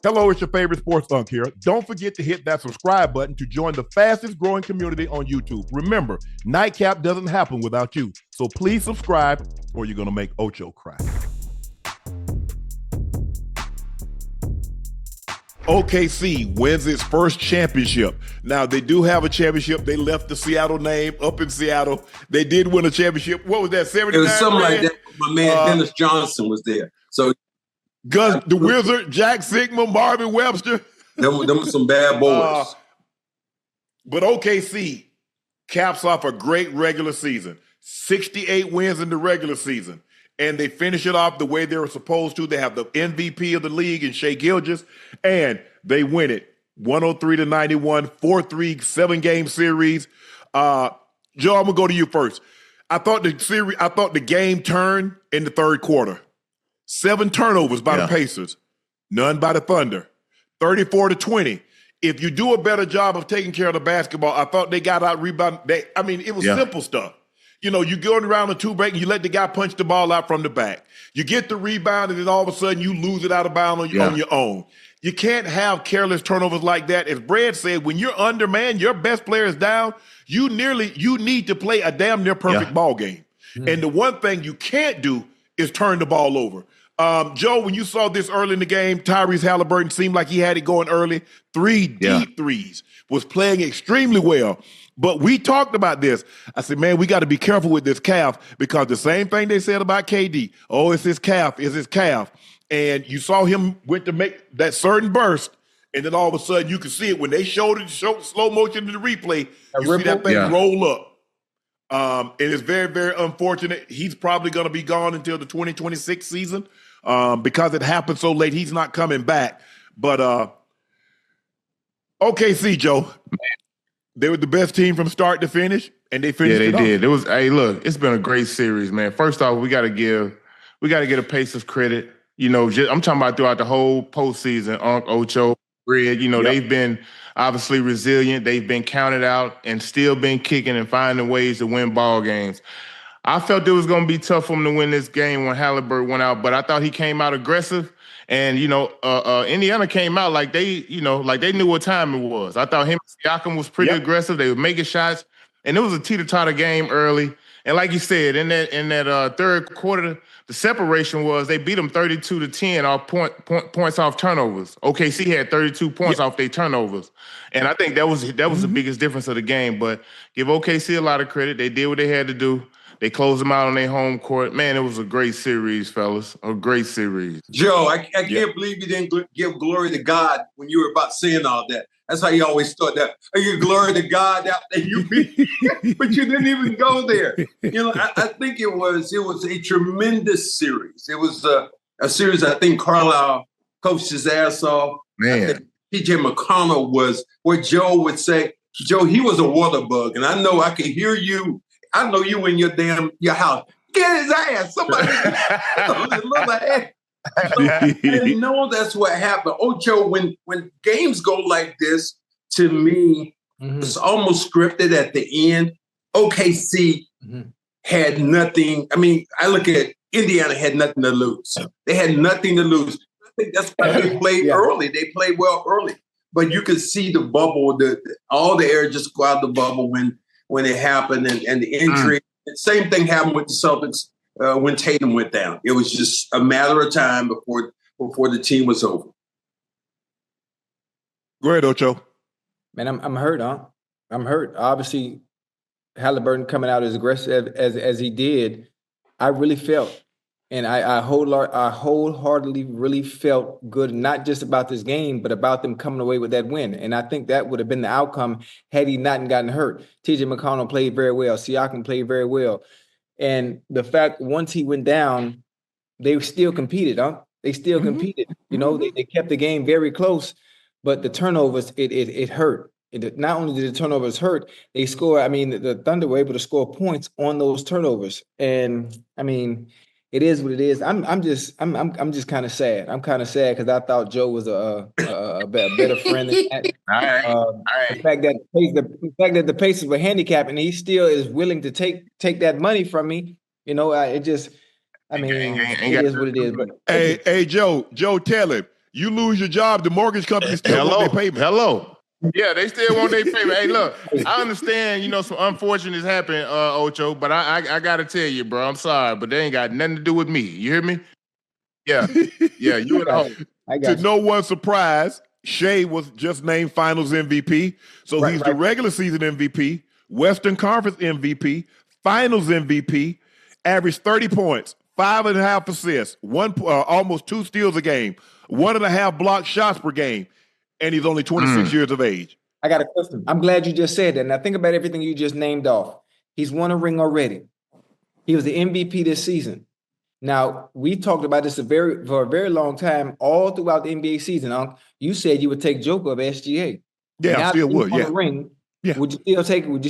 Hello, it's your favorite sports Unc here. Don't forget to hit that subscribe button to join the fastest growing community on YouTube. Remember, Nightcap doesn't happen without you. So please subscribe or you're going to make Ocho cry. OKC wins its first championship. Now, they do have a championship. They left the Seattle name up in Seattle. They did win a championship. What was that, 79? It was something like that. My man Dennis Johnson was there. So Gus, the Wizard, Jack Sigma, Marvin Webster. Them were some bad boys. But OKC caps off a great regular season. 68 wins in the regular season. And they finish it off the way they were supposed to. They have the MVP of the league in Shai Gilgeous, and they win it 103-91, 4-3, 7-game series. Joe, I'm gonna go to you first. I thought the game turned in the third quarter. 7 turnovers by the Pacers, none by the Thunder. 34-20. If you do a better job of taking care of the basketball, I thought they got out rebound. It was simple stuff. You know, you go around the 2 break and you let the guy punch the ball out from the back. You get the rebound and then all of a sudden you lose it out of bounds on your own. You can't have careless turnovers like that. As Brad said, when you're undermanned, your best player is down, you need to play a damn near perfect ball game. Mm-hmm. And the one thing you can't do is turn the ball over. Joe, when you saw this early in the game, Tyrese Haliburton seemed like he had it going early. 3 deep threes, was playing extremely well. But we talked about this. I said, man, we got to be careful with this calf because the same thing they said about KD. Oh, it's his calf, it's his calf. And you saw him went to make that certain burst, and then all of a sudden you could see it when they showed it slow motion in the replay. You see that thing roll up. It is very, very unfortunate. He's probably going to be gone until the 2026 season because it happened so late. He's not coming back. But OKC, Joe. Man. They were the best team from start to finish, and they finished it off. Yeah, they did. It was, hey, look, it's been a great series, man. First off, we got to get a Pacers credit. You know, I'm talking about throughout the whole postseason, Unc, Ocho, Cornbread, they've been obviously resilient. They've been counted out and still been kicking and finding ways to win ball games. I felt it was going to be tough for them to win this game when Haliburton went out, but I thought he came out aggressive. And, Indiana came out like they knew what time it was. I thought him and Siakam was pretty aggressive. They were making shots, and it was a teeter-totter game early. And like you said, in that third quarter, the separation was they beat them 32-10 off points off turnovers. OKC had 32 points off their turnovers. And I think that was the biggest difference of the game. But give OKC a lot of credit. They did what they had to do. They closed them out on their home court. Man, it was a great series, fellas. A great series. Joe, I can't believe you didn't give glory to God when you were about saying all that. That's how you always start that. I give glory to God, but you didn't even go there. I think it was a tremendous series. It was a series I think Carlisle coached his ass off. Man. T.J. McConnell was what Joe would say. Joe, he was a water bug, and I know I can hear you. I know you in your house. Get his ass. Somebody his little ass. I know that's what happened. Ocho, when games go like this, to me, it's almost scripted at the end. OKC had nothing. I mean, I look at Indiana had nothing to lose. They had nothing to lose. I think that's why they played early. They played well early. But you could see the bubble, all the air just go out the bubble when it happened and the injury. Same thing happened with the Celtics when Tatum went down. It was just a matter of time before the team was over. Go ahead, Ocho. Man, I'm hurt, huh? I'm hurt. Obviously, Haliburton coming out as aggressive as he did, I really felt, and I wholeheartedly really felt good, not just about this game, but about them coming away with that win. And I think that would have been the outcome had he not gotten hurt. T.J. McConnell played very well. Siakam played very well. And the fact once he went down, they still competed, huh? They still competed. They kept the game very close, but the turnovers, it hurt. Not only did the turnovers hurt, they score. I mean, the Thunder were able to score points on those turnovers. And I mean, it is what it is. I'm just kind of sad. I'm kind of sad because I thought Joe was a better friend than that. All right. The fact that the Pacers were handicapped and he still is willing to take that money from me. It is what it is. But hey, Joe, tell him You lose your job, the mortgage company still want their payment. Hello. Yeah, they still want their payment. Hey, look, I understand, some unfortunate happened, Ocho, but I got to tell you, bro, I'm sorry, but they ain't got nothing to do with me. You hear me? Yeah. Yeah, you at home. To no one's surprise, Shea was just named Finals MVP. So he's the regular season MVP, Western Conference MVP, Finals MVP, averaged 30 points, 5.5 assists, almost 2 steals a game, 1.5 blocked shots per game, and he's only 26 years of age. I got a question. I'm glad you just said that. Now think about everything you just named off. He's won a ring already. He was the MVP this season. Now, we talked about this for a very long time, all throughout the NBA season. You said you would take Joker of SGA. Yeah, now I still would. Yeah. Ring, yeah. Would you still take Joker of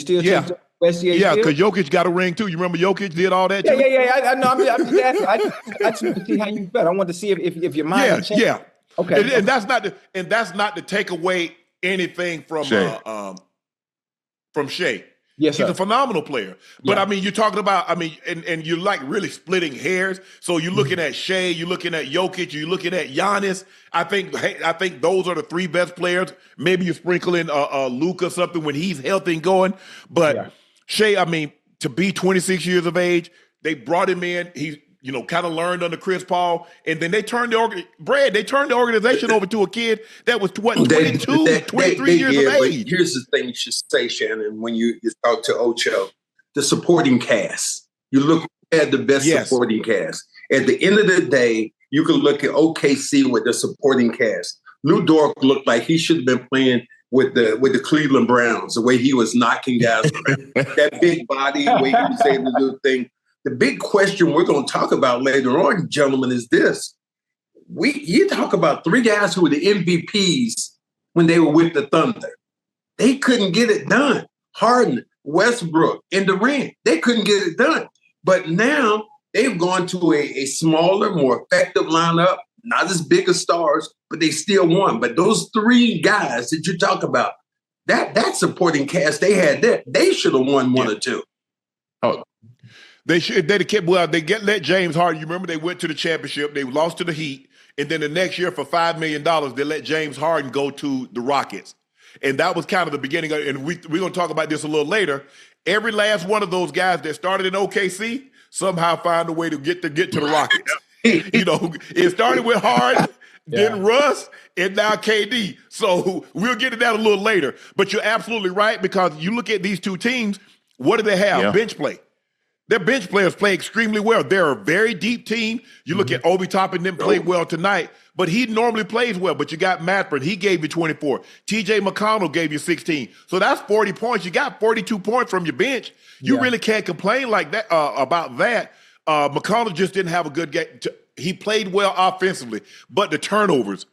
SGA? Yeah, because Jokic got a ring too. You remember Jokic did all that too? Yeah. I know. I'm just asking. I just want to see how you felt. I want to see if your mind changed. Yeah. Okay. And that's not to take away anything from Shea. Yes, he's a phenomenal player. But you're talking about, and you're like really splitting hairs. So you're looking at Shea, you're looking at Jokic, you're looking at Giannis. I think those are the 3 best players. Maybe you sprinkle in Luka something when he's healthy and going. But Shea, to be 26 years of age, they brought him in. He kind of learned under Chris Paul, and then they turned the organization over to a kid that was 23 years of age. Here's the thing you should say, Shannon, when you talk to Ocho, the supporting cast. You look at the best supporting cast. At the end of the day, you can look at OKC with the supporting cast. Lou Dort looked like he should have been playing with the Cleveland Browns, the way he was knocking guys around. That big body, the way he was able to do the thing. The big question we're going to talk about later on, gentlemen, is this. You talk about 3 guys who were the MVPs when they were with the Thunder. They couldn't get it done. Harden, Westbrook, and Durant, they couldn't get it done. But now they've gone to a smaller, more effective lineup, not as big as stars, but they still won. But those 3 guys that you talk about, that supporting cast they had there, they should have won 1 or 2. Oh. They let James Harden. You remember they went to the championship. They lost to the Heat, and then the next year for $5 million, they let James Harden go to the Rockets, and that was kind of the beginning of. And we're going to talk about this a little later. Every last one of those guys that started in OKC somehow found a way to get to the Rockets. It started with Harden, then Russ, and now KD. So we'll get to that a little later. But you're absolutely right, because you look at these 2 teams. What do they have? Yeah. Bench play. Their bench players play extremely well. They're a very deep team. You look at Obi Toppin, didn't play well tonight, but he normally plays well. But you got Matford. He gave you 24. TJ McConnell gave you 16. So that's 40 points. You got 42 points from your bench. You really can't complain like that about that. McConnell just didn't have a good game. He played well offensively, but the turnovers.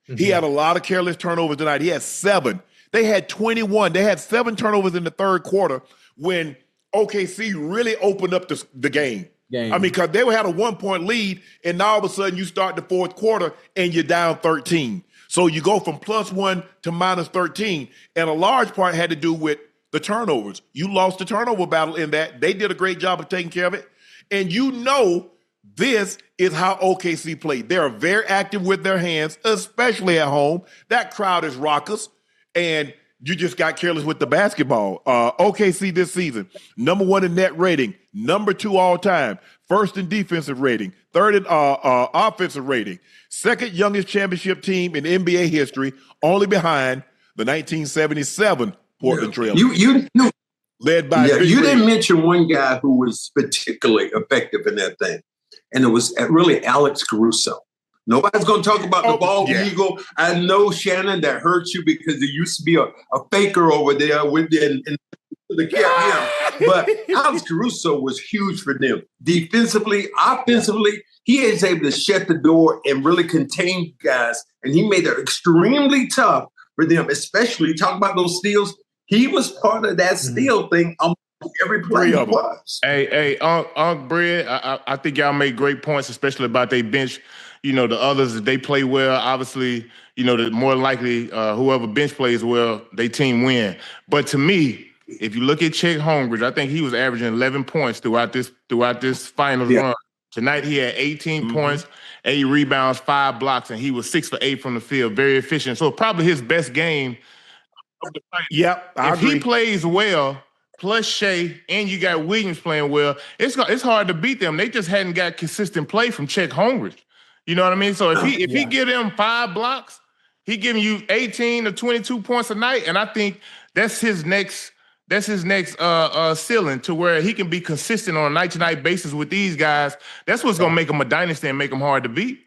He had a lot of careless turnovers tonight. He had 7. They had 21. They had 7 turnovers in the third quarter when OKC really opened up the game. Because they had a 1-point lead, and now all of a sudden you start the fourth quarter and you're down 13. So you go from +1 to -13, and a large part had to do with the turnovers. You lost the turnover battle in that. They did a great job of taking care of it. And this is how OKC played. They're very active with their hands, especially at home. That crowd is raucous, and you just got careless with the basketball. OKC this season, #1 in net rating, #2 all time, 1st in defensive rating, 3rd in offensive rating, 2nd youngest championship team in NBA history, only behind the 1977 Portland Trail. Led by you didn't mention one guy who was particularly effective in that thing, and it was really Alex Caruso. Nobody's going to talk about the bald eagle. I know, Shannon, that hurts you because there used to be a faker over there with the cap. But Alex Caruso was huge for them. Defensively, offensively, he is able to shut the door and really contain guys. And he made it extremely tough for them, especially talk about those steals. He was part of that steal thing on every play he was. Hey, Unc Bread, I think y'all made great points, especially about their bench. The others, if they play well, obviously, the more likely whoever bench plays well, they team win. But to me, if you look at Chet Holmgren, I think he was averaging 11 points throughout this finals run. Tonight he had 18 points, 8 rebounds, 5 blocks, and he was 6 for 8 from the field. Very efficient. So probably his best game. Yep, I agree. He plays well, plus Shea, and you got Williams playing well, it's hard to beat them. They just hadn't got consistent play from Chet Holmgren. You know what I mean? So if he give them 5 blocks, he giving you 18 to 22 points a night, and I think that's his next ceiling to where he can be consistent on a night-to-night basis with these guys. That's what's gonna make him a dynasty and make him hard to beat.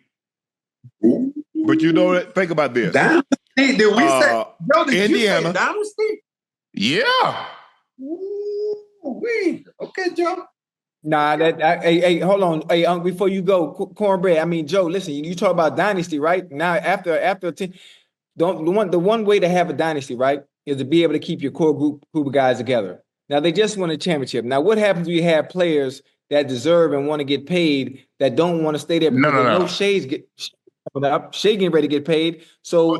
But you know what? Think about this. Did we say Indiana? You say dynasty? Yeah. Okay, Joe. Nah, hey, hold on. Hey, Unc, before you go, Cornbread. I mean, Joe, listen, you talk about dynasty, right? Now, after the one way to have a dynasty, right, is to be able to keep your core group of guys together. Now, they just won a championship. Now, what happens when you have players that deserve and want to get paid that don't want to stay there because no Shay's Shea getting ready to get paid. So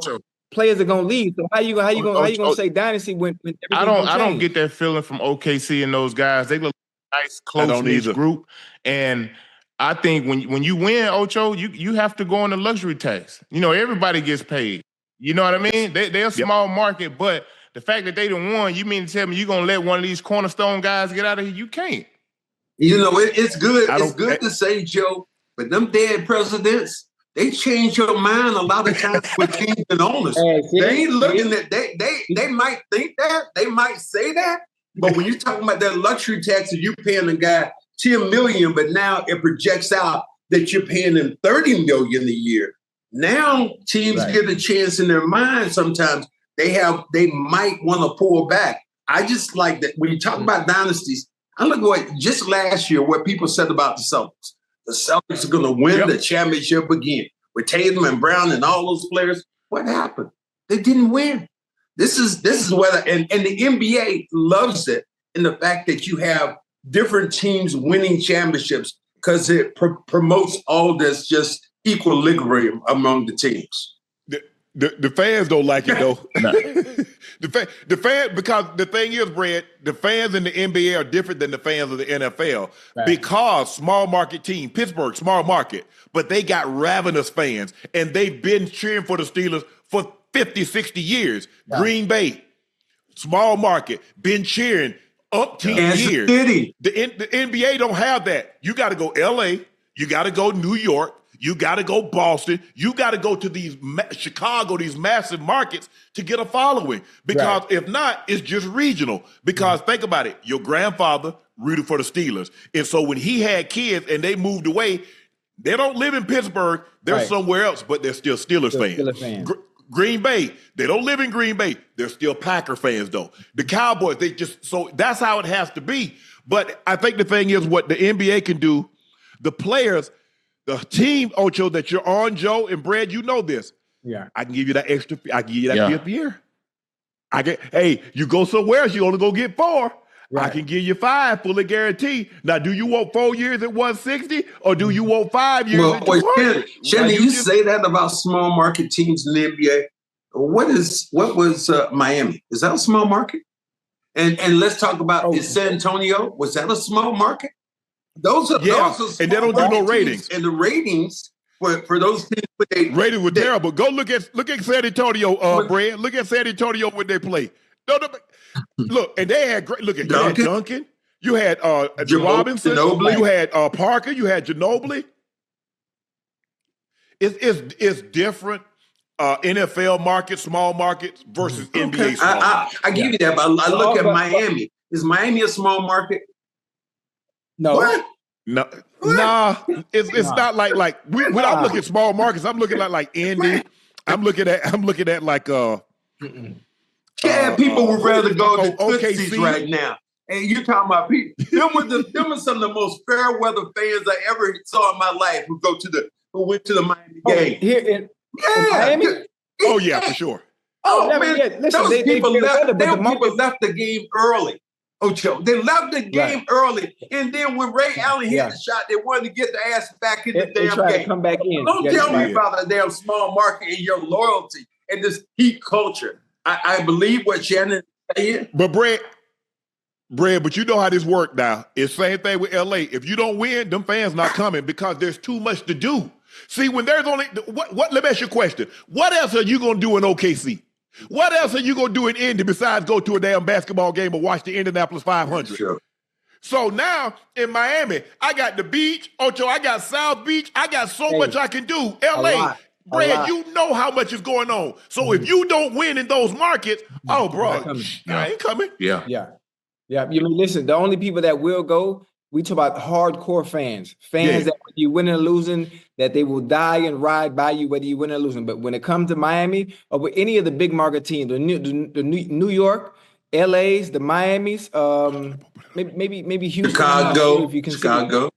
players are gonna leave. So how you gonna say dynasty when I don't get that feeling from OKC and those guys. They look nice, close group. And I think when you win, Ocho, you have to go on the luxury tax. You know, everybody gets paid. You know what I mean? They're a small market, but the fact that they done won, you mean to tell me you're gonna let one of these cornerstone guys get out of here? You can't. You know, it's good. It's good to say, Joe, but them dead presidents, they change your mind a lot of times with teams and owners. They ain't looking at they might think that, they might say that, but when you're talking about that luxury tax, you paying a guy $10 million, but now it projects out that you're paying them $30 million a year. Now teams get a chance in their mind. Sometimes they might want to pull back. I just like that when you talk about dynasties. I look at what just last year what people said about the Celtics. The Celtics are going to win the championship again with Tatum and Brown and all those players. What happened? They didn't win. This is whether and the NBA loves it in the fact that you have different teams winning championships because it promotes all this just equilibrium among the teams. The fans don't like it though. The fans, because the thing is, Brad, the fans in the NBA are different than the fans of the NFL because small market team, Pittsburgh, small market, but they got ravenous fans and they've been cheering for the Steelers for 50, 60 years. Right. Green Bay, small market, been cheering umpteen years. City. The NBA don't have that. You got to go LA, you got to go New York, you got to go Boston. You got to go to these Chicago, these massive markets to get a following. Because if not, it's just regional. Because think about it. Your grandfather rooted for the Steelers. And so when he had kids and they moved away, they don't live in Pittsburgh. They're somewhere else, but they're still Steelers fans. Green Bay, they don't live in Green Bay. They're still Packer fans, though. The Cowboys, so that's how it has to be. But I think the thing is what the NBA can do, the players, the team, Ocho, that you're on, Joe and Brad, you know this. Yeah. I can give you that extra, I can give you that 5th year. Hey, you go somewhere else, you only go get 4. Right. I can give you 5, fully guaranteed. Now, do you want 4 years at 160 or do you want 5 years at 200? Shannon, you say that about small market teams in the NBA. What was Miami? Is that a small market? And let's talk about is San Antonio. Was that a small market? Those are and they don't do no ratings. And the ratings for those teams, ratings were terrible. Go look at San Antonio, Brad. Look at San Antonio when they play. No, look, and they had great. Look at Duncan. You had Robinson. Ginobili. You had Parker. You had Ginobili. It's different. NFL market, small markets versus NBA. I give you that, but I look at Miami. Is Miami a small market? No. What? No. Nah. It's not like when I look at small markets, I'm looking at like Indy. I'm looking at like people would rather go to OKC right now. And you're talking about people. Them are some of the most fair weather fans I ever saw in my life who went to the Miami game. Here in Miami? Oh yeah, for sure. Man, listen, those people left the game early. Ocho, they left the game early, and then when Ray Allen hit the shot, they wanted to get their ass back in the damn game. To come back in. Don't tell me about the damn small market and your loyalty and this heat culture. I believe what Shannon is saying. But Brad, but you know how this works now. It's same thing with LA. If you don't win, them fans not coming because there's too much to do. See, when there's only what let me ask you a question. What else are you gonna do in OKC? What else are you gonna do in Indy besides go to a damn basketball game or watch the Indianapolis 500? Sure. So now in Miami, I got the beach, Ocho, I got South Beach, I got so much I can do. LA, Brad, you know how much is going on. So if you don't win in those markets, oh, bro, I ain't coming. Yeah. You mean, listen, the only people that will go, we talk about hardcore fans that when you win or losing, that they will die and ride by you whether you win or losing. But when it comes to Miami or with any of the big market teams, the New York, LA's, the Miami's, maybe Houston, Chicago, if you can Chicago.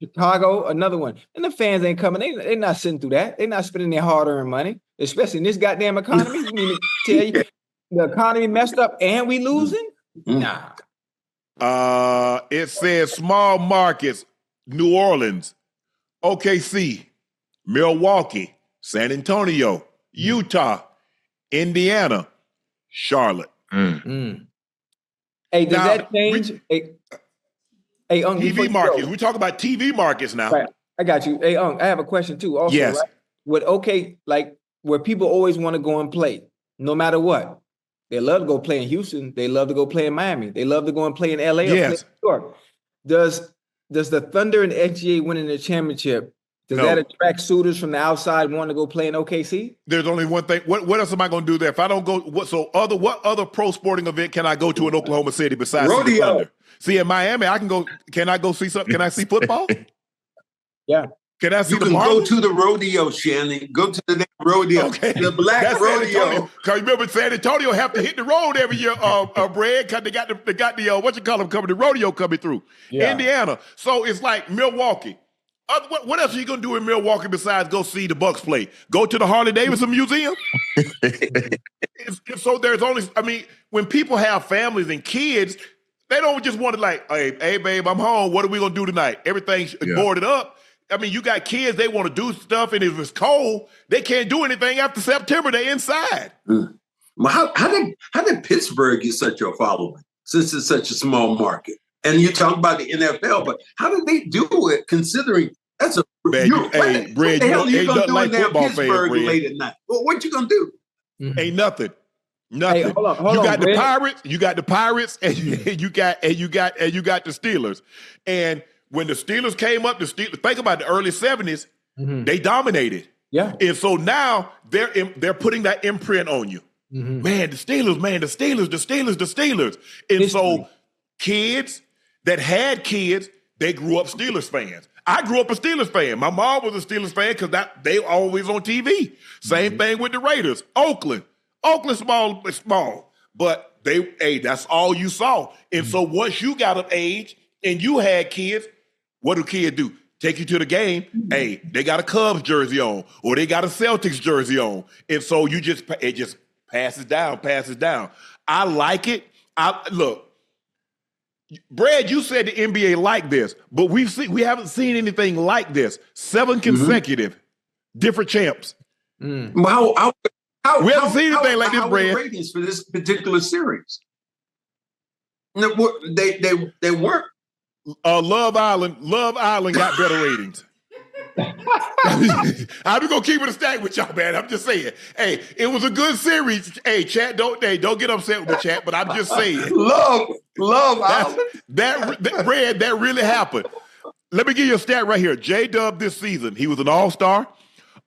Chicago, another one. And the fans ain't coming. They're not sitting through that. They're not spending their hard-earned money, especially in this goddamn economy. You mean to tell you the economy messed up and we losing? Nah. It says small markets, New Orleans, OKC, Milwaukee, San Antonio, Utah, Indiana, Charlotte. Hey, does that change? Unc, TV markets. We talk about TV markets now. Right. I got you. Hey, Unc, I have a question too. Also, yes. Right? Where people always want to go and play, no matter what. They love to go play in Houston. They love to go play in Miami. They love to go and play in LA or play in New York. Does the Thunder and the winning the championship, does that attract suitors from the outside wanting to go play in OKC? There's only one thing. What else am I going to do there? If I don't go, what other pro sporting event can I go to in Oklahoma City besides the Thunder? See, in Miami, I can go. Can I go see something? Can I see football? Yeah. Can I see you the can Marlins? go to the rodeo, Shannon. Go to the damn rodeo. Okay. The black rodeo. Because remember, San Antonio have to hit the road every year, Brad, because they got the what you call them coming, the rodeo coming through. Yeah. Indiana. So it's like Milwaukee. What else are you going to do in Milwaukee besides go see the Bucks play? Go to the Harley-Davidson Museum? So there's only, when people have families and kids, they don't just want to hey, babe, I'm home. What are we going to do tonight? Everything's boarded up. You got kids, they want to do stuff, and if it's cold, they can't do anything after September. They're inside. How did Pittsburgh get such a following since it's such a small market? And you talk about the NFL, but how did they do it considering that's a Brad, what the hell are you going to do in Pittsburgh late at night? Well, what you going to do? Ain't nothing. Hey, hold on, you got Brad. the Pirates, and you got the Steelers. And when the Steelers came up, think about the early 70s, they dominated. Yeah. And so now they're putting that imprint on you. Man, the Steelers. And so kids that had kids, they grew up Steelers fans. I grew up a Steelers fan. My mom was a Steelers fan because they always on TV. Same thing with the Raiders. Oakland small, but that's all you saw. And so once you got of age and you had kids, what do kids do? Take you to the game. Hey, they got a Cubs jersey on, or they got a Celtics jersey on, and so it just passes down. I like it. Look, Brad, you said the NBA like this, but we haven't seen anything like this. 7 consecutive different champs. Well, we haven't seen anything like this, Brad. Ratings for this particular series? They weren't. Love Island got better ratings. I'm just gonna keep it a stack with y'all, man. I'm just saying. Hey, it was a good series. Hey, chat, don't get upset with the chat, but I'm just saying. Love Island. That really happened. Let me give you a stat right here. J-Dub this season, he was an all-star,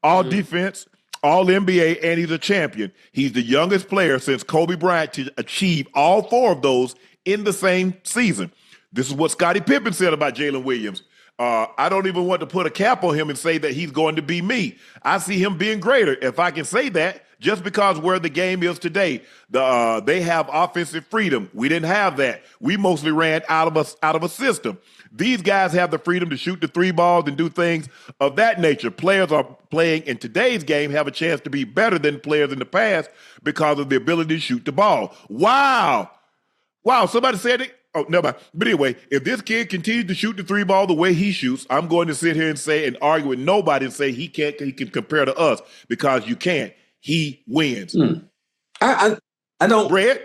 all-defense, all-NBA, and he's a champion. He's the youngest player since Kobe Bryant to achieve all 4 of those in the same season. This is what Scottie Pippen said about Jaylen Williams. I don't even want to put a cap on him and say that he's going to be me. I see him being greater. If I can say that, just because where the game is today, they have offensive freedom. We didn't have that. We mostly ran out of a system. These guys have the freedom to shoot the 3 balls and do things of that nature. Players are playing in today's game have a chance to be better than players in the past because of the ability to shoot the ball. Wow, somebody said it. Oh, never mind. But anyway, if this kid continues to shoot the 3 ball the way he shoots, I'm going to sit here and say and argue with nobody and say he can compare to us because you can't. He wins. I don't. Brad,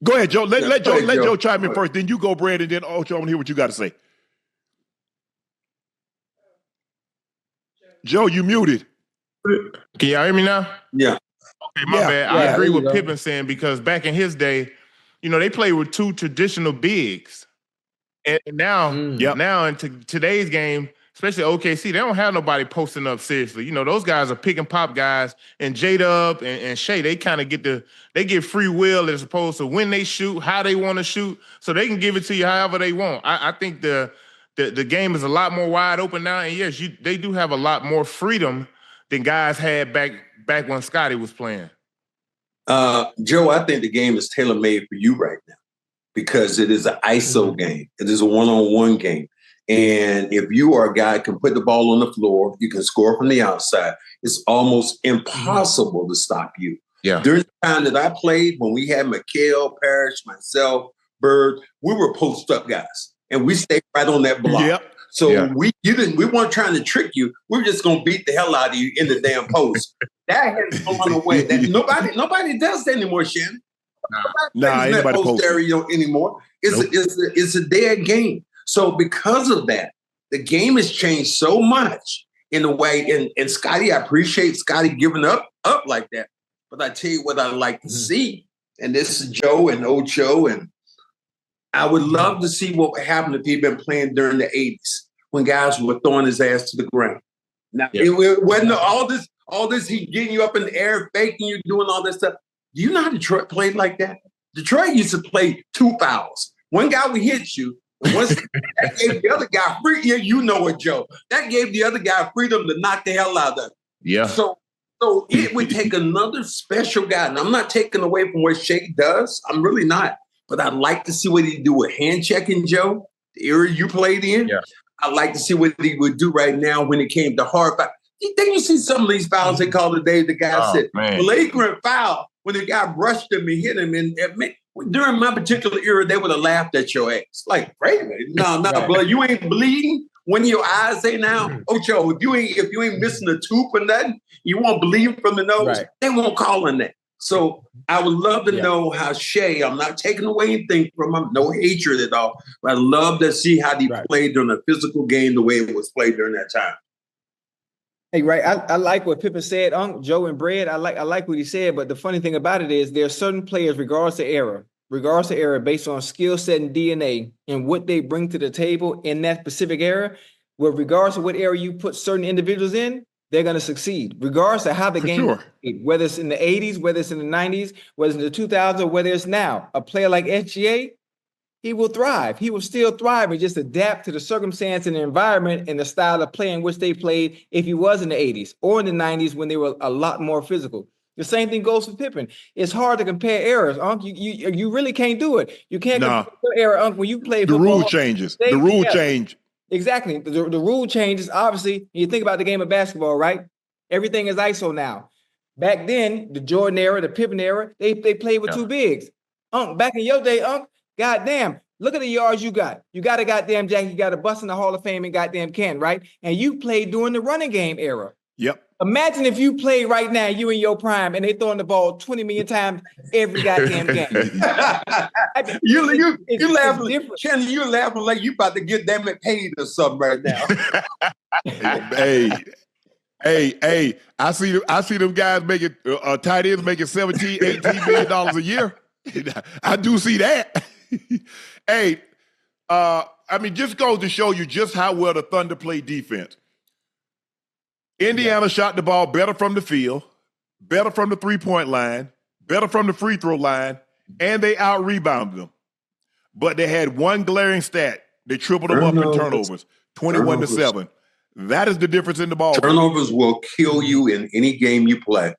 Go ahead, Joe. Let Go ahead, Joe chime in first. Then you go, Brad, and then Ocho. I want to hear what you got to say. Joe, you muted. Can y'all hear me now? Yeah. Okay, my bad. I agree with Pippen saying, because back in his day, they played with two traditional bigs. And now in today's game, especially OKC, they don't have nobody posting up seriously. Those guys are pick and pop guys, and J-Dub and Shea, they kind of get free will as opposed to when they shoot, how they want to shoot, so they can give it to you however they want. I think the game is a lot more wide open now, and yes, they do have a lot more freedom than guys had back when Scottie was playing. Joe, I think the game is tailor-made for you right now because it is an ISO game. It is a one-on-one game. And if you are a guy who can put the ball on the floor, you can score from the outside, it's almost impossible to stop you. Yeah. During the time that I played, when we had McHale, Parrish, myself, Bird, we were post-up guys. And we stayed right on that block. Yep. So we weren't trying to trick you. We were just gonna beat the hell out of you in the damn post. That has gone away. That nobody does that anymore, Shannon. Ain't nobody post area anymore. It's a dead game. So because of that, the game has changed so much in a way. And Scottie, I appreciate Scottie giving up like that. But I tell you what I like to see, and this is Joe and Ocho, and I would love to see what would happen if he'd been playing during the 80s when guys were throwing his ass to the ground. Now, it wasn't all this, he getting you up in the air, faking you, doing all this stuff. Do you know how Detroit played like that? Detroit used to play 2 fouls. One guy would hit you, and once that gave the other guy free. Yeah, you know it, Joe. That gave the other guy freedom to knock the hell out of him. Yeah. So it would take another special guy. And I'm not taking away from what Shake does. I'm really not. But I'd like to see what he do with hand checking, Joe, the era you played in. Yeah. I'd like to see what he would do right now when it came to hard foul. Then you see some of these fouls they call today. The guy said flagrant foul when the guy brushed him and hit him. And during my particular era, they would have laughed at your ass. Like, wait, no, brother, you ain't bleeding when your eyes say now, Ocho, if you ain't missing a tooth or nothing, you won't bleed from the nose. Right. They won't call on that. So I would love to know how Shea, I'm not taking away anything from him, no hatred at all, but I'd love to see how he played during a physical game the way it was played during that time. Hey, right. I like what Pippen said, Joe and Brad. I like what he said, but the funny thing about it is there are certain players, regardless of era, based on skill set and DNA and what they bring to the table in that specific era, where regardless of what era you put certain individuals in, they're going to succeed, regardless of how the game is played, whether it's in the 80s, whether it's in the 90s, whether it's in the 2000s, or whether it's now. A player like SGA, he will thrive. He will still thrive and just adapt to the circumstance and the environment and the style of play in which they played if he was in the 80s or in the 90s when they were a lot more physical. The same thing goes for Pippen. It's hard to compare eras, Unc. You really can't do it. You can't compare era, Unc, when you play football. The rule changes. The rule change. Exactly. The rule changes. Obviously, you think about the game of basketball, right? Everything is ISO now. Back then, the Jordan era, the Pippen era, they played with two bigs. Unc, back in your day, Unc, goddamn, look at the yards you got. You got a goddamn jack. You got a bust in the Hall of Fame and goddamn Canton, right? And you played during the running game era. Yep. Imagine if you play right now, you in your prime, and they throwing the ball 20 million times every goddamn game. You laughing, Shannon, you're laughing like you about to get them paid or something right now. Hey, I see them guys making tight ends making $17, $18 million a year. I do see that. Hey, just goes to show you just how well the Thunder play defense. Indiana shot the ball better from the field, better from the three-point line, better from the free throw line, and they out-rebounded them. But they had one glaring stat. They tripled them up in turnovers, 21-7. That is the difference in the ball. Turnovers will kill you in any game you play.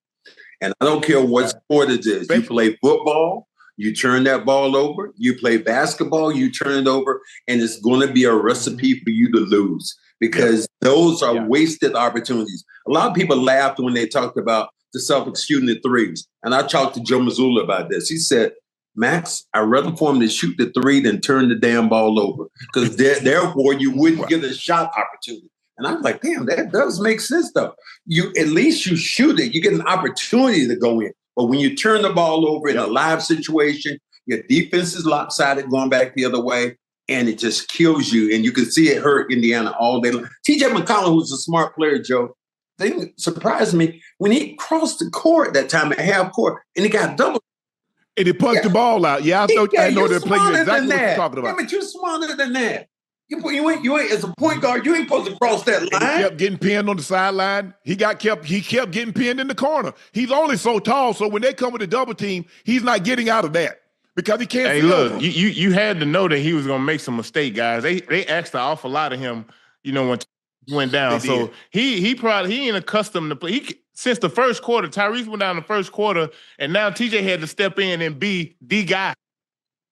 And I don't care what sport it is. You play football, you turn that ball over. You play basketball, you turn it over, and it's going to be a recipe for you to lose because those are wasted opportunities. A lot of people laughed when they talked about the Celtics shooting the threes. And I talked to Joe Mazzulla about this. He said, Max, I'd rather for him to shoot the three than turn the damn ball over because therefore you wouldn't get a shot opportunity. And I'm like, damn, that does make sense, though. At least you shoot it. You get an opportunity to go in. But when you turn the ball over in a live situation, Your defense is lopsided going back the other way, and it just kills you. And you can see it hurt Indiana all day long. TJ McConnell, who's a smart player, Joe, they surprised me when he crossed the court that time at half court, and he got double. And he punched the ball out. Yeah, I know they're playing exactly what you're talking about. Yeah, but you're smarter than that. You ain't as a point guard, you ain't supposed to cross that line. He kept getting pinned on the sideline. He kept getting pinned in the corner. He's only so tall, so when they come with a double team, he's not getting out of that because he can't. Hey, look, you had to know that he was gonna make some mistake, guys. They asked an awful lot of him, when he went down. So he ain't accustomed to play. Since the first quarter, Tyrese went down the first quarter, and now TJ had to step in and be the guy.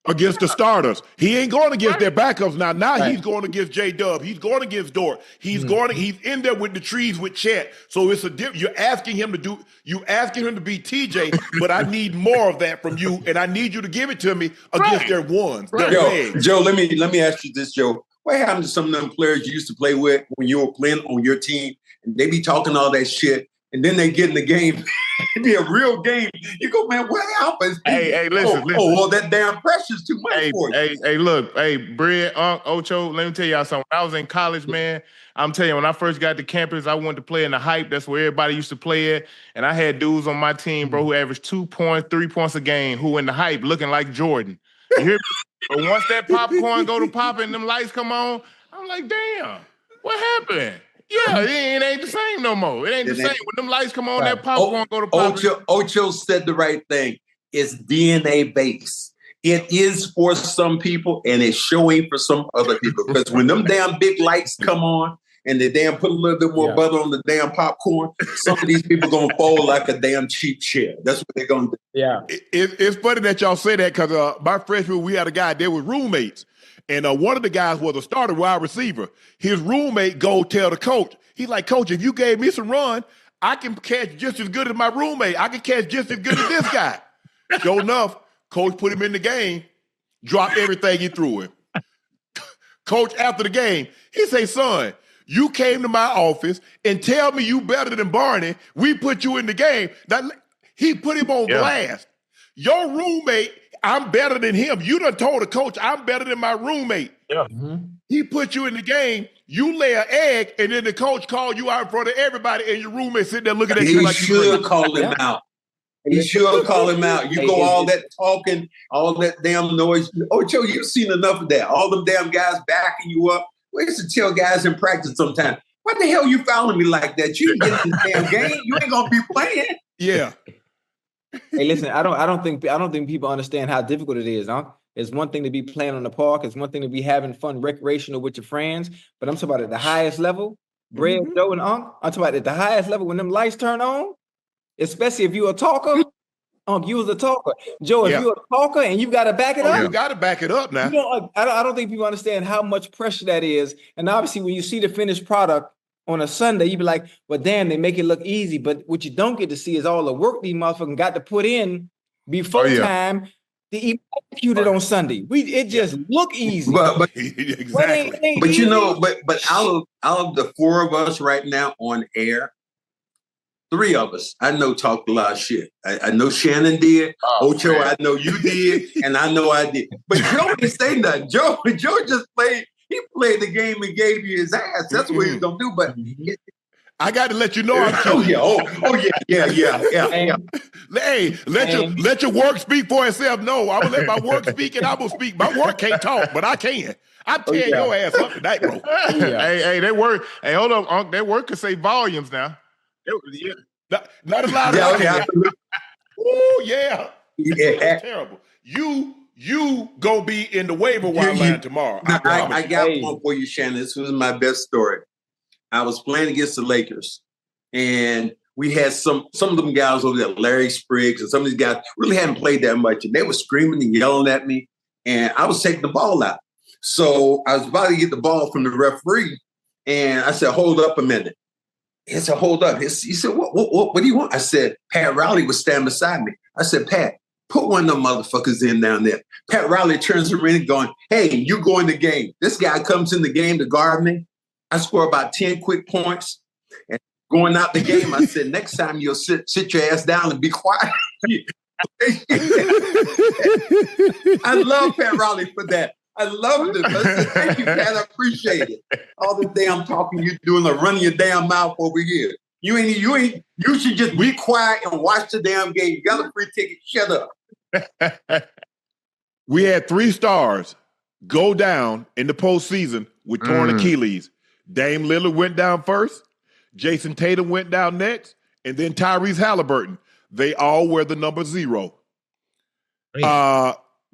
Against the starters. He ain't going against their backups now. Now he's going against J-Dub. He's going against Dort. He's he's in there with the trees with Chet. So it's you're asking him to be TJ, but I need more of that from you, and I need you to give it to me against their ones. Their Joe, let me ask you this, Joe. What happened to some of them players you used to play with when you were playing on your team, and they be talking all that shit, and then they get in the game, it be a real game. You go, man, what happened? Hey, listen. Well, that damn pressure's too much for you. Hey, look, Bread, Unc, Ocho, let me tell y'all something. When I was in college, man, I'm telling you, when I first got to campus, I wanted to play in the hype. That's where everybody used to play at. And I had dudes on my team, bro, who averaged 2 points, 3 points a game, who in the hype looking like Jordan. You hear me? But once that popcorn go to popping and them lights come on, I'm like, damn, what happened? Yeah, it ain't the same no more. It ain't the same. When them lights come on, that popcorn go to pop. Ocho said the right thing. It's DNA based. It is for some people, and it's showing for some other people. Because when them damn big lights come on, and they damn put a little bit more butter on the damn popcorn, some of these people gonna fold like a damn cheap chair. That's what they're gonna do. Yeah. It's funny that y'all say that because my freshman, we had a guy there with roommates. And one of the guys was a starter wide receiver. His roommate go tell the coach, he's like, Coach, if you gave me some run, I can catch just as good as my roommate. I can catch just as good as this guy. Sure enough, coach put him in the game, dropped everything he threw him. Coach, after the game, he say, son, you came to my office and tell me you better than Barney. We put you in the game. Now, he put him on blast. Your roommate, I'm better than him. You done told the coach I'm better than my roommate. Yeah. Mm-hmm. He put you in the game. You lay an egg, and then the coach called you out in front of everybody, and your roommate sitting there looking at you like you should call him out. He should call him out. You go all that talking, all that damn noise. Ocho, you've seen enough of that. All them damn guys backing you up. We used to tell guys in practice sometimes, what the hell you fouling me like that? You ain't getting the damn game. You ain't gonna be playing. Yeah. Hey, listen, I don't think people understand how difficult it is, huh? It's one thing to be playing on the park, it's one thing to be having fun recreational with your friends, but I'm talking about at the highest level, Bread, Joe, and Unc, I'm talking about at the highest level when them lights turn on, especially if you're a talker. Unc, you was a talker. Joe, if you're a talker and you got to back it up. You got to back it up now. I don't think people understand how much pressure that is. And obviously, when you see the finished product on a Sunday, you be like, well, damn, they make it look easy. But what you don't get to see is all the work these motherfuckers got to put in before time to even execute it on Sunday. It just look easy. But exactly. But you know, but out of the four of us right now on air, three of us, I know talked a lot of shit. I know Shannon did. Ocho, man. I know you did, and I know I did. But Joe didn't say nothing. Joe just played. He played the game and gave you his ass. That's what he's gonna do. But I got to let you know. Yeah. Hey, let your work speak for itself. No, I will let my work speak, and I will speak. My work can't talk, but I can. I'm tearing your ass up tonight, bro. Hey, that work. Hey, hold up, Unc. That work could say volumes now. Not as loud as I can. Oh yeah. That's terrible. You gonna be in the waiver wire line tomorrow. I got one for you, Shannon. This was my best story. I was playing against the Lakers, and we had some of them guys over there, Larry Spriggs, and some of these guys really hadn't played that much, and they were screaming and yelling at me, and I was taking the ball out. So I was about to get the ball from the referee, and I said, "Hold up a minute." He said, "Hold up." He said, "What do you want?" I said, "Pat Riley was standing beside me." I said, "Pat, put one of them motherfuckers in down there." Pat Riley turns around going, "Hey, you go in the game." This guy comes in the game to guard me. I score about 10 quick points. And going out the game, I said, "Next time you'll sit your ass down and be quiet." I love Pat Riley for that. I love it. I said, thank you, Pat. I appreciate it. All the damn talking you doing, like running your damn mouth over here. You should just be quiet and watch the damn game. You got a free ticket. Shut up. We had 3 stars go down in the postseason with torn Achilles. Dame Lillard went down first. Jason Tatum went down next. And then Tyrese Haliburton. They all wear the number 0.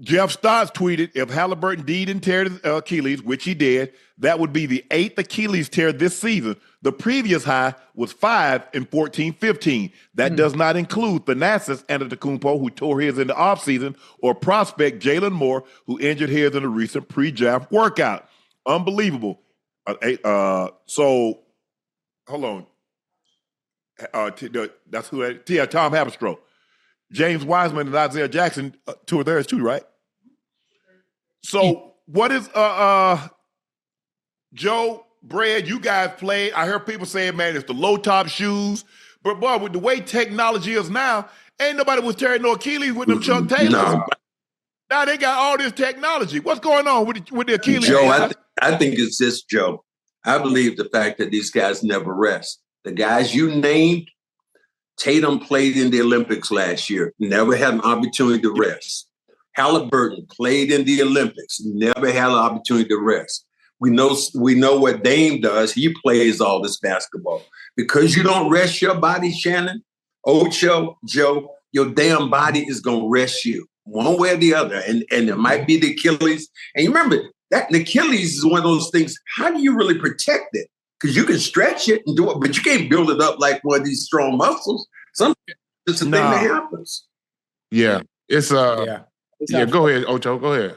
Jeff Stotts tweeted, if Haliburton didn't tear his Achilles, which he did, that would be the 8th Achilles tear this season. The previous high was 5 in 14-15. That does not include Thanasis Antetokounmpo, who tore his in the offseason, or prospect Jaylen Moore, who injured his in a recent pre-draft workout. Unbelievable. So, hold on. That's who Tom Haberstroh. James Wiseman and Isaiah Jackson, 2 of theirs too, right? So what is Joe, Brad, you guys play? I heard people saying, man, it's the low top shoes. But boy, with the way technology is now, ain't nobody was tearing no Achilles with them Chuck Taylors. No. Now they got all this technology. What's going on with the Achilles? Joe, I think it's this, Joe. I believe the fact that these guys never rest. The guys you named, Tatum played in the Olympics last year, never had an opportunity to rest. Haliburton played in the Olympics, never had an opportunity to rest. We know what Dame does. He plays all this basketball. Because you don't rest your body, Shannon, Ocho, Joe, your damn body is going to rest you one way or the other. And it might be the Achilles. And you remember, that the Achilles is one of those things, how do you really protect it? Because you can stretch it and do it, but you can't build it up like one of these strong muscles. Sometimes it's a thing that happens. Yeah. It's go ahead, Ocho. Go ahead.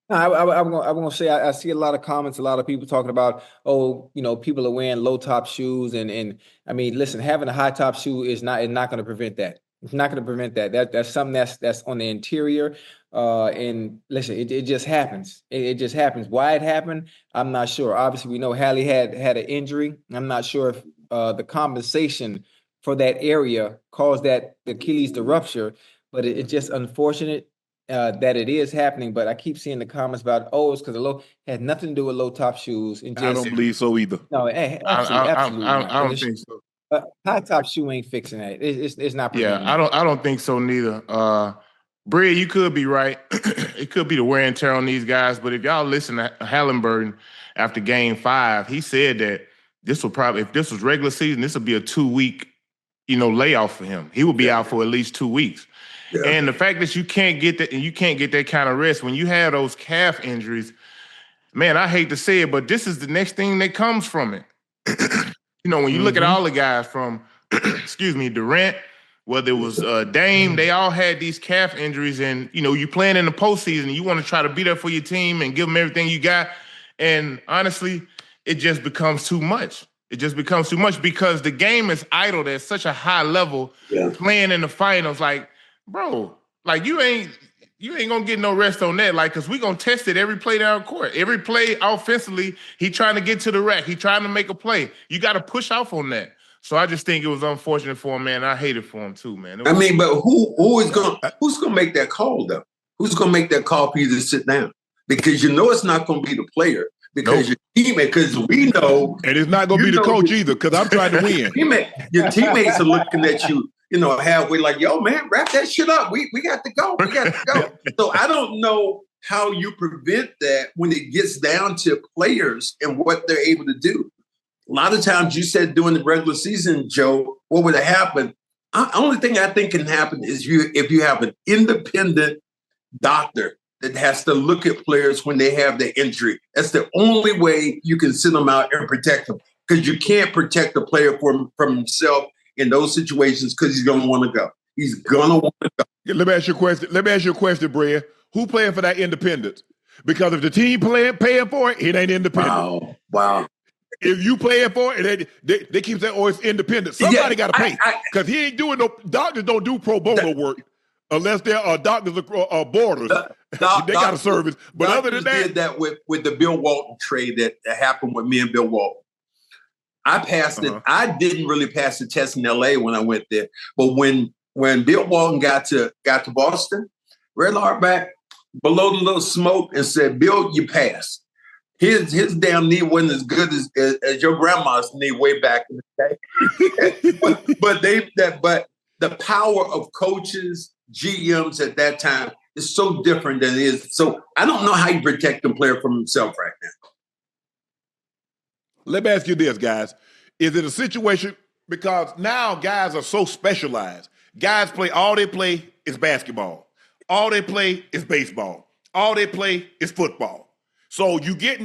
No, I'm gonna say I see a lot of comments, a lot of people talking about, people are wearing low top shoes, and I mean, listen, having a high top shoe is not going to prevent that. It's not going to prevent that. That's something that's on the interior. And listen, it just happens. It just happens. Why it happened, I'm not sure. Obviously, we know Hallie had an injury. I'm not sure if the compensation for that area caused that Achilles to rupture, but it's just unfortunate that it is happening. But I keep seeing the comments about, it's because the low had nothing to do with low top shoes. And just, I don't believe so either. No, absolutely not. I don't think so. High top shoe ain't fixing that. It's not. Yeah, I don't think so neither. Brad, you could be right. It could be the wear and tear on these guys. But if y'all listen to Haliburton after Game 5, he said that this will probably, if this was regular season, this would be a 2-week, layoff for him. He will be out for at least 2 weeks. Yeah. And the fact that you can't get that, and you can't get that kind of rest when you have those calf injuries, man, I hate to say it, but this is the next thing that comes from it. When you look at all the guys from, Durant, whether it was Dame, they all had these calf injuries, and you playing in the postseason, you want to try to be there for your team and give them everything you got, and honestly, it just becomes too much. It just becomes too much because the game is idled at such a high level. Yeah. Playing in the finals, like, bro, like you ain't gonna get no rest on that, like, because we gonna test it every play down court. Every play offensively, he trying to get to the rack. He trying to make a play. You got to push off on that. So I just think it was unfortunate for him, man. I hate it for him too, man. But who's gonna make that call though? Who's gonna make that call for you to sit down? Because it's not gonna be the player. Because your teammate, because we know, and it's not gonna be the coach either. Because I'm trying to win. Your teammates are looking at you, halfway like, yo, man, wrap that shit up. We got to go. We got to go. So I don't know how you prevent that when it gets down to players and what they're able to do. A lot of times you said during the regular season, Joe, what would have happened? Only thing I think can happen is if you have an independent doctor that has to look at players when they have their injury. That's the only way you can send them out and protect them, because you can't protect the player from himself in those situations because he's going to want to go. He's going to want to go. Let me ask you a question, Brad. Who playing for that independence? Because if the team paying for it, it ain't independent. Wow. If you paying for it, they keep saying, it's independent. Somebody got to pay. Because he ain't doing doctors don't do pro bono work unless there are doctors or borders. They got a service. But other than that. Did that with the Bill Walton trade that happened with me and Bill Walton. I passed it. I didn't really pass the test in LA when I went there. But when when Bill Walton got to Boston, Red Auerbach below the little smoke and said, "Bill, you passed." His damn knee wasn't as good as your grandma's knee way back in the day. but the power of coaches, GMs at that time is so different than it is. So I don't know how you protect a player from himself right now. Let me ask you this, guys. Is it a situation, because now guys are so specialized. Guys all they play is basketball. All they play is baseball. All they play is football. So you get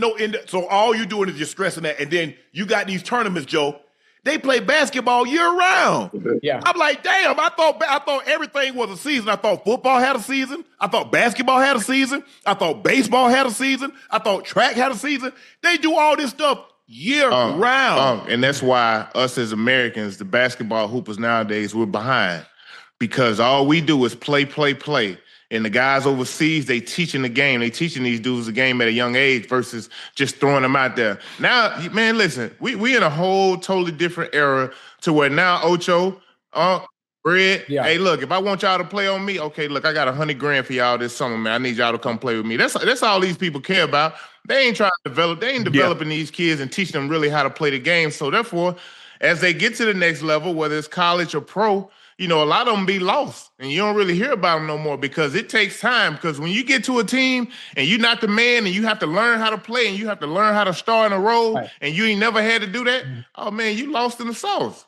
so all you're doing is just stressing that. And then you got these tournaments, Joe. They play basketball year round. Yeah. I'm like, damn, I thought everything was a season. I thought football had a season. I thought basketball had a season. I thought baseball had a season. I thought track had a season. They do all this stuff year round. And that's why us as Americans, the basketball hoopers nowadays, we're behind. Because all we do is play. And the guys overseas, they teaching the game. They teaching these dudes the game at a young age versus just throwing them out there. Now, man, listen, we in a whole totally different era to where now Ocho, Bread, hey, look, if I want y'all to play on me, okay, look, I got $100,000 for y'all this summer, man. I need y'all to come play with me. That's all these people care about. They ain't trying to develop. They ain't developing these kids and teaching them really how to play the game. So therefore, as they get to the next level, whether it's college or pro, a lot of them be lost, and you don't really hear about them no more because it takes time. Because when you get to a team and you're not the man and you have to learn how to play and you have to learn how to start in a role and you ain't never had to do that, oh, man, you lost in the sauce.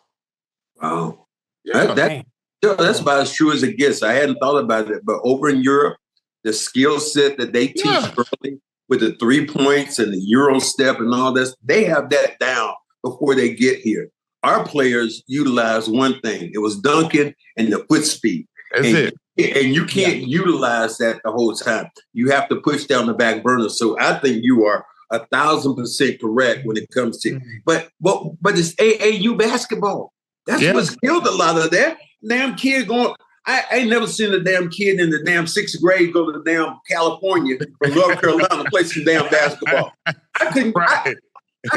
Wow. That's about as true as it gets. I hadn't thought about it, but over in Europe, the skill set that they teach early with the 3 points and the Euro step and all this, they have that down before they get here. Our players utilize one thing. It was dunking and the foot speed. That's it. And you can't utilize that the whole time. You have to push down the back burner. So I think you are 1,000% correct when it comes to, but it's AAU basketball. That's what's killed a lot of that. Damn kid going, I ain't never seen a damn kid in the damn 6th grade go to the damn California from North Carolina to play some damn basketball. I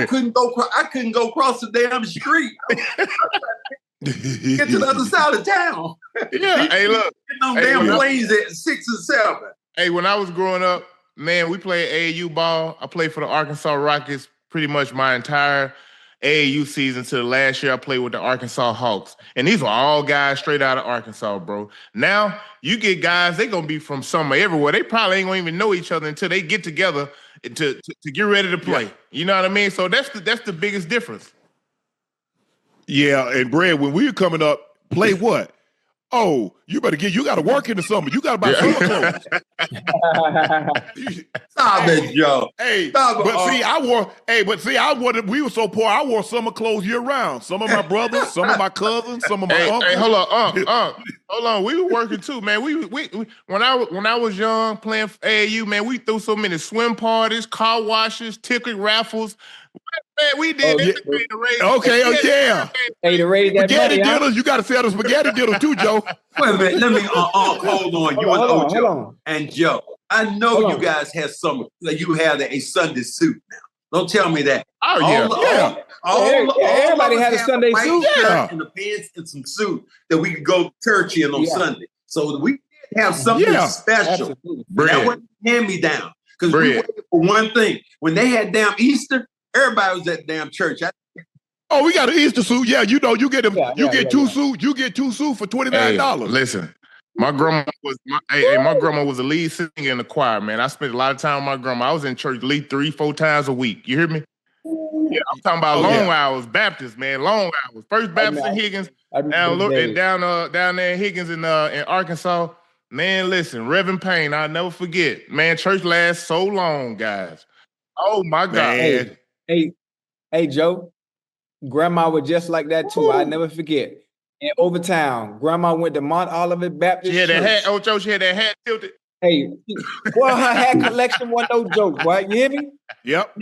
couldn't go across the damn street. Get to the other side of town. Yeah. Hey, look. Damn planes at 6 and 7. Hey, when I was growing up, man, we played AAU ball. I played for the Arkansas Rockets pretty much my entire AAU season to the last year I played with the Arkansas Hawks. And these were all guys straight out of Arkansas, bro. Now, you get guys, they going to be from somewhere, everywhere. They probably ain't going to even know each other until they get together to get ready to play. You know what I mean? So that's the biggest difference. Yeah, and Brad, when we were coming up, play what? Oh, you got to work in the summer. You got to buy summer clothes. Stop it, Joe. Hey, we were so poor, I wore summer clothes year round. Some of my brothers, some of my cousins, some of my uncles. Hey, hold on, hold on. We were working too, man. We when I was young playing for AAU, man, we threw so many swim parties, car washes, ticket raffles. Man, we did everything to raise. Hey, to raise that spaghetti money, dinners, you got to sell the spaghetti dinners too, Joe. Wait a minute, let me hold on. You and Ocho hold on. and Joe. I know you guys have you have a Sunday suit now. Don't tell me that. Oh yeah, everybody had a Sunday suit. And the pants and some suit that we could go to church in on Sunday. So we did have something special. That wasn't hand me down because we waited for one thing. When they had damn Easter, everybody was at damn church. We got an Easter suit. Yeah, you get them. You get two suits. You get 2 suits for $29. Listen, my grandma was a lead singer in the choir. Man, I spent a lot of time with my grandma. I was in church at least 3-4 times a week. You hear me? Yeah, I'm talking about long hours, Baptist, man, long hours. First Baptist in Higgins, down there in Higgins in Arkansas. Man, listen, Reverend Payne, I'll never forget. Man, church lasts so long, guys. Oh my God. Hey, Joe. Grandma was just like that too. I never forget. In Overtown, Grandma went to Mount Olivet Baptist. She had that hat, Ocho. She had that hat tilted. Hey, well, her hat collection wasn't no joke, right? You hear me? Yep.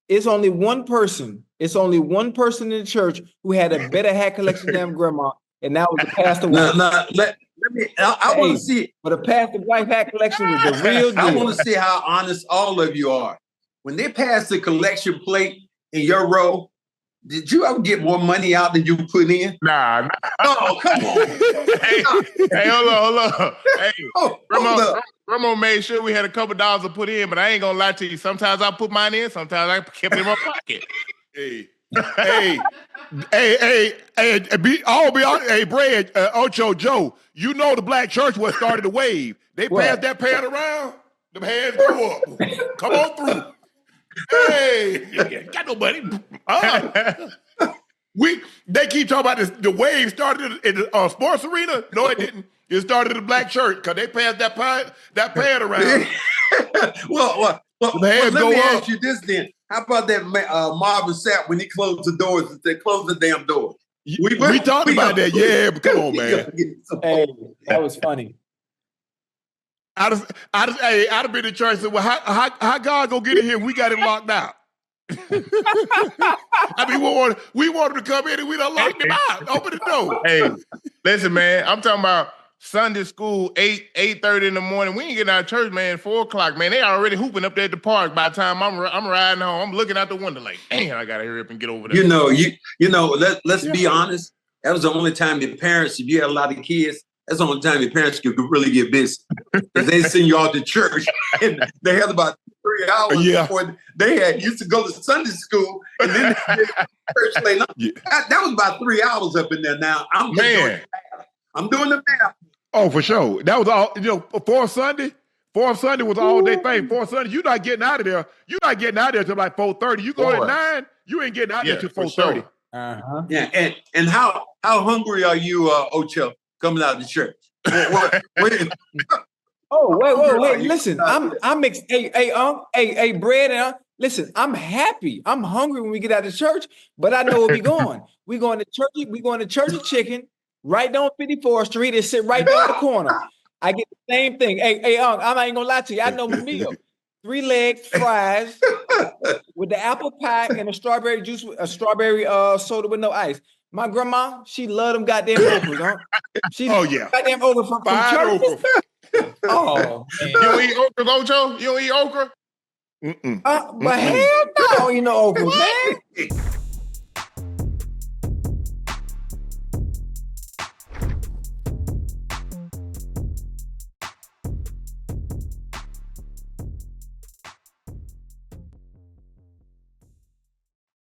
It's only one person. It's only one person in the church who had a better hat collection than Grandma, and that was the pastor. Let me. I want to see. But the pastor wife hat collection was the real deal. I want to see how honest all of you are. When they pass the collection plate in your row, Did you ever get more money out than you put in? Nah. Oh, come on. Hey, hold on. Hey, Oh, hold up. Ramo made sure we had a couple dollars to put in, but I ain't gonna lie to you. Sometimes I put mine in, sometimes I kept it in my pocket. Hey, hey, Brad, Ocho, Joe, you know the black church was started the wave. They passed that pan around, them hands go up. Come on through. Hey, got no money. They keep talking about this. The wave started in the sports arena. No, it didn't. It started in the black church because they passed that pan around. well, hands let go me up. ask you this then. How about that Marvin Sapp when he closed the doors and said, close the damn door? We talked about that. Yeah, but come on, man. Hey, that was funny. I'd have been in church and said, well, how God gonna get in here? We got it locked out. I mean, we want him to come in and we done locked him out. Open the door. Hey, listen, man. I'm talking about Sunday school, 8:30 in the morning. We ain't getting out of church, man. 4:00, man. They already hooping up there at the park. By the time I'm riding home, I'm looking out the window like, damn, I gotta hurry up and get over there. Let's be honest. That was the only time your parents, if you had a lot of kids, that's the only time your parents could really get busy. Because they send you all to church and they had about 3 hours before they used to go to Sunday school and then they did church late night. Yeah. That was about 3 hours up in there now. I'm doing the math. Oh, for sure. That was all, fourth Sunday was all day thing. Fourth Sunday, you're not getting out of there. You're not getting out of there till like 4:30. You go at 9, you ain't getting out there till 4:30. Sure. Uh-huh. Yeah, and how hungry are you, Ocho, coming out of the church? Wait. Listen, I'm hey, Brad, and listen, I'm happy. I'm hungry when we get out of church, but I know where we going. We going to church. We going to Church of Chicken right down 54th Street and sit right down the corner. I get the same thing. Hey, I'm not even gonna lie to you. I know the meal. 3 legs, fries with the apple pie and a strawberry juice, a strawberry soda with no ice. My grandma, she loved them goddamn okras, huh? She goddamn okra from church. Oh, man. You don't eat okra, Ocho? You don't eat okra? But hell no, you know okra, man.